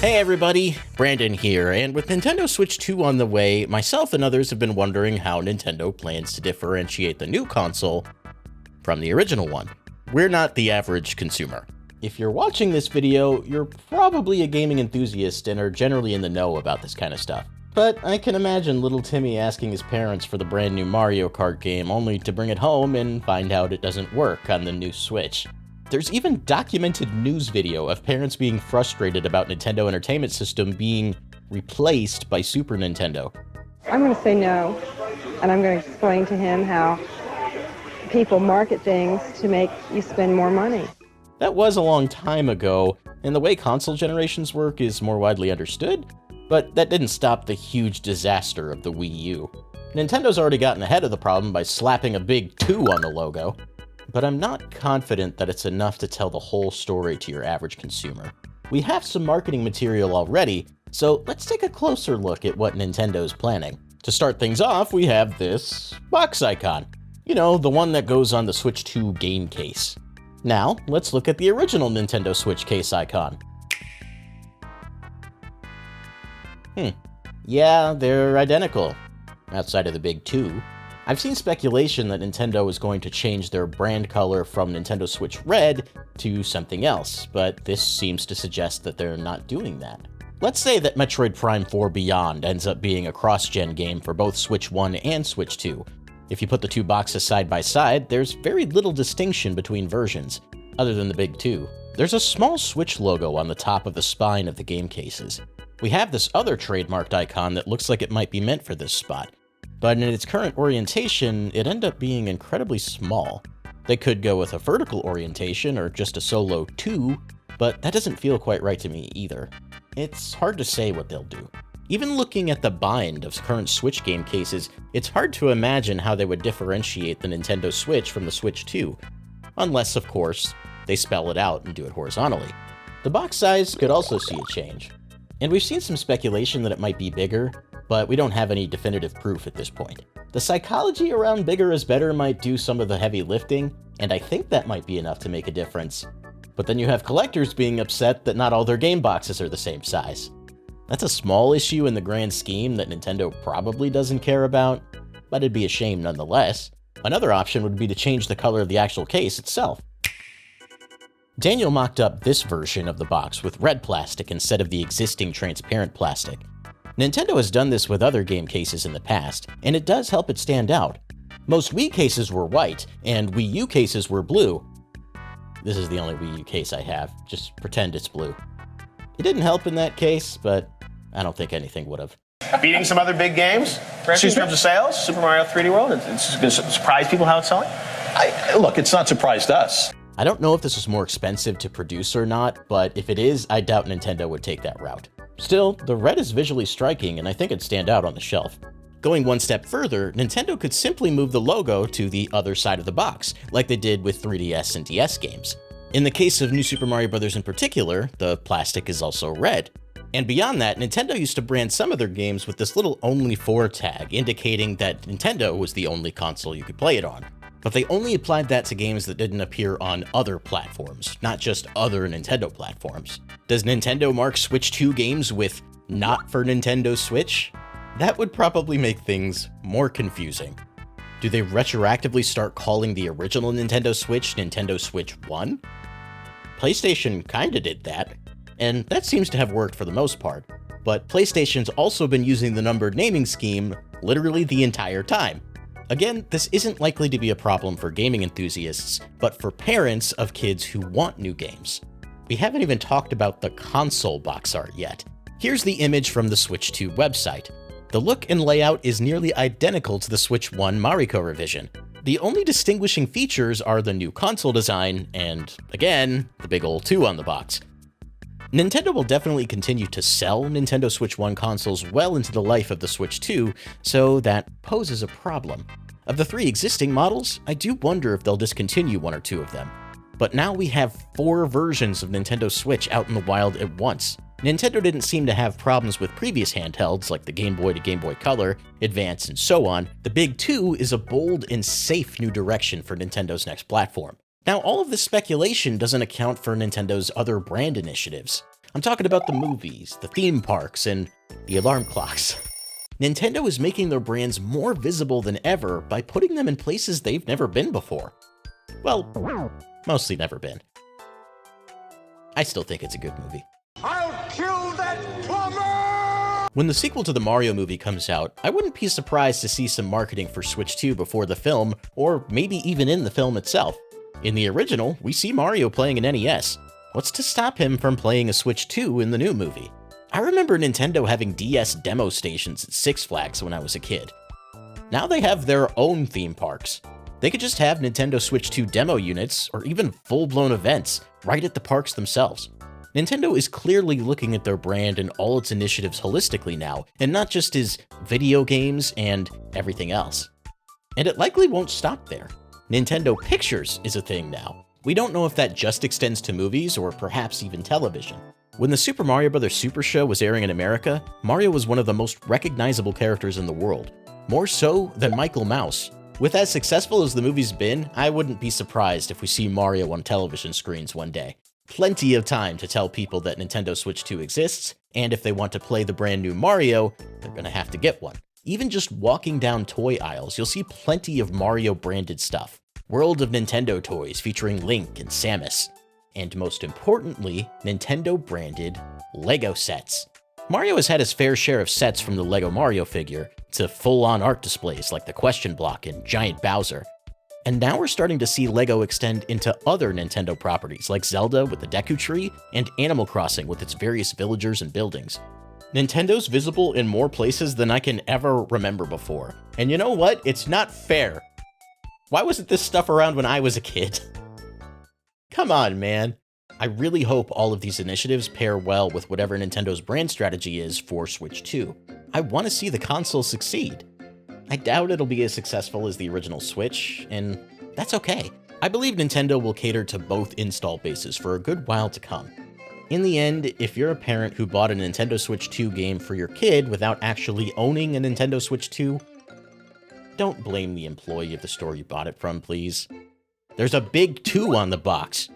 Hey everybody, Brandon here, and with Nintendo Switch 2 on the way, myself and others have been wondering how Nintendo plans to differentiate the new console from the original one. We're not the average consumer. If you're watching this video, you're probably a gaming enthusiast and are generally in the know about this kind of stuff. But I can imagine little Timmy asking his parents for the brand new Mario Kart game only to bring it home and find out it doesn't work on the new Switch. There's even documented news video of parents being frustrated about Nintendo Entertainment System being replaced by Super Nintendo. I'm going to say no, and I'm going to explain to him how people market things to make you spend more money. That was a long time ago, and the way console generations work is more widely understood, but that didn't stop the huge disaster of the Wii U. Nintendo's already gotten ahead of the problem by slapping a big 2 on the logo, but I'm not confident that it's enough to tell the whole story to your average consumer. We have some marketing material already, so let's take a closer look at what Nintendo's planning. To start things off, we have this box icon. You know, the one that goes on the Switch 2 game case. Now, let's look at the original Nintendo Switch case icon. Yeah, they're identical, outside of the big 2. I've seen speculation that Nintendo is going to change their brand color from Nintendo Switch Red to something else, but this seems to suggest that they're not doing that. Let's say that Metroid Prime 4 Beyond ends up being a cross-gen game for both Switch 1 and Switch 2. If you put the two boxes side by side, there's very little distinction between versions, other than the big 2. There's a small Switch logo on the top of the spine of the game cases. We have this other trademarked icon that looks like it might be meant for this spot, but in its current orientation, it ended up being incredibly small. They could go with a vertical orientation or just a solo 2, but that doesn't feel quite right to me either. It's hard to say what they'll do. Even looking at the bind of current Switch game cases, it's hard to imagine how they would differentiate the Nintendo Switch from the Switch 2. Unless, of course, they spell it out and do it horizontally. The box size could also see a change. And we've seen some speculation that it might be bigger, but we don't have any definitive proof at this point. The psychology around bigger is better might do some of the heavy lifting, and I think that might be enough to make a difference. But then you have collectors being upset that not all their game boxes are the same size. That's a small issue in the grand scheme that Nintendo probably doesn't care about, but it'd be a shame nonetheless. Another option would be to change the color of the actual case itself. Daniel mocked up this version of the box with red plastic instead of the existing transparent plastic. Nintendo has done this with other game cases in the past, and it does help it stand out. Most Wii cases were white, and Wii U cases were blue. This is the only Wii U case I have, just pretend it's blue. It didn't help in that case, but I don't think anything would have. Beating some other big games, in terms of sales, Super Mario 3D World, it's going to surprise people how it's selling? Look, it's not surprised us. I don't know if this is more expensive to produce or not, but if it is, I doubt Nintendo would take that route. Still, the red is visually striking, and I think it'd stand out on the shelf. Going one step further, Nintendo could simply move the logo to the other side of the box, like they did with 3DS and DS games. In the case of New Super Mario Bros. In particular, the plastic is also red. And beyond that, Nintendo used to brand some of their games with this little "Only For" tag, indicating that Nintendo was the only console you could play it on. But they only applied that to games that didn't appear on other platforms, not just other Nintendo platforms. Does Nintendo mark Switch 2 games with "Not for Nintendo Switch"? That would probably make things more confusing. Do they retroactively start calling the original Nintendo Switch 1? PlayStation kinda did that, and that seems to have worked for the most part. But PlayStation's also been using the numbered naming scheme literally the entire time. Again, this isn't likely to be a problem for gaming enthusiasts, but for parents of kids who want new games. We haven't even talked about the console box art yet. Here's the image from the Switch 2 website. The look and layout is nearly identical to the Switch 1 Mariko revision. The only distinguishing features are the new console design and, again, the big ol' 2 on the box. Nintendo will definitely continue to sell Nintendo Switch 1 consoles well into the life of the Switch 2, so that poses a problem. Of the 3 existing models, I do wonder if they'll discontinue 1 or 2 of them. But now we have 4 versions of Nintendo Switch out in the wild at once. Nintendo didn't seem to have problems with previous handhelds like the Game Boy to Game Boy Color, Advance, and so on. The Big 2 is a bold and safe new direction for Nintendo's next platform. Now, all of this speculation doesn't account for Nintendo's other brand initiatives. I'm talking about the movies, the theme parks, and the alarm clocks. Nintendo is making their brands more visible than ever by putting them in places they've never been before. Well, mostly never been. I still think it's a good movie. I'll kill that plumber! When the sequel to the Mario movie comes out, I wouldn't be surprised to see some marketing for Switch 2 before the film, or maybe even in the film itself. In the original, we see Mario playing an NES. What's to stop him from playing a Switch 2 in the new movie? I remember Nintendo having DS demo stations at Six Flags when I was a kid. Now they have their own theme parks. They could just have Nintendo Switch 2 demo units, or even full-blown events, right at the parks themselves. Nintendo is clearly looking at their brand and all its initiatives holistically now, and not just as video games and everything else. And it likely won't stop there. Nintendo Pictures is a thing now. We don't know if that just extends to movies or perhaps even television. When the Super Mario Bros. Super Show was airing in America, Mario was one of the most recognizable characters in the world, more so than Michael Mouse. With as successful as the movie's been, I wouldn't be surprised if we see Mario on television screens one day. Plenty of time to tell people that Nintendo Switch 2 exists, and if they want to play the brand new Mario, they're gonna have to get one. Even just walking down toy aisles, you'll see plenty of Mario branded stuff. World of Nintendo toys featuring Link and Samus. And most importantly, Nintendo branded Lego sets. Mario has had his fair share of sets, from the Lego Mario figure to full-on art displays like the Question Block and Giant Bowser. And now we're starting to see Lego extend into other Nintendo properties like Zelda with the Deku Tree and Animal Crossing with its various villagers and buildings. Nintendo's visible in more places than I can ever remember before. And you know what? It's not fair. Why wasn't this stuff around when I was a kid? Come on, man. I really hope all of these initiatives pair well with whatever Nintendo's brand strategy is for Switch 2. I want to see the console succeed. I doubt it'll be as successful as the original Switch, and that's okay. I believe Nintendo will cater to both install bases for a good while to come. In the end, if you're a parent who bought a Nintendo Switch 2 game for your kid without actually owning a Nintendo Switch 2, don't blame the employee of the store you bought it from, please. There's a big 2 on the box.